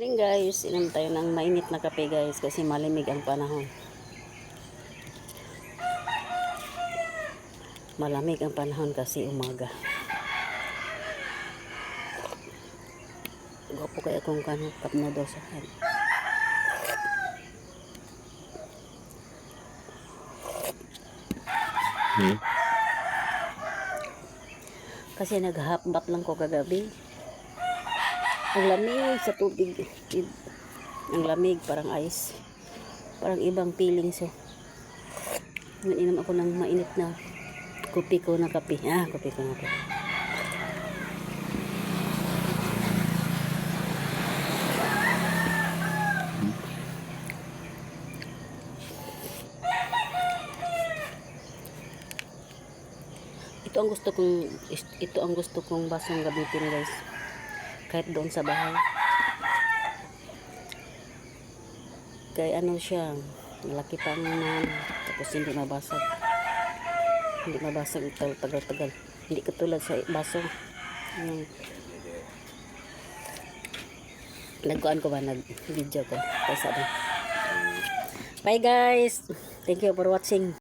morning guys, inom tayo ng mainit na kape guys kasi malamig ang panahon. Malamig ang panahon kasi umaga. Gwapo kaya kung cup noodles sa akin. Kasi nag-half bath lang ko kagabi. Ang lamig sa tubig. Ang lamig, parang ice. Parang ibang feeling. So, inom ako ng mainit na kopi ko na kape. Kopi ko na kape. Ito ang gusto kong basong gamitin guys. Kahit doon sa bahay. Kaya ano siya, malaki pang naman, tapos hindi mabasag. Hindi mabasag tagal-tagal. Hindi katulad sa baso. Nagkuhan ko ba? Nag-video ko. Bye guys! Thank you for watching.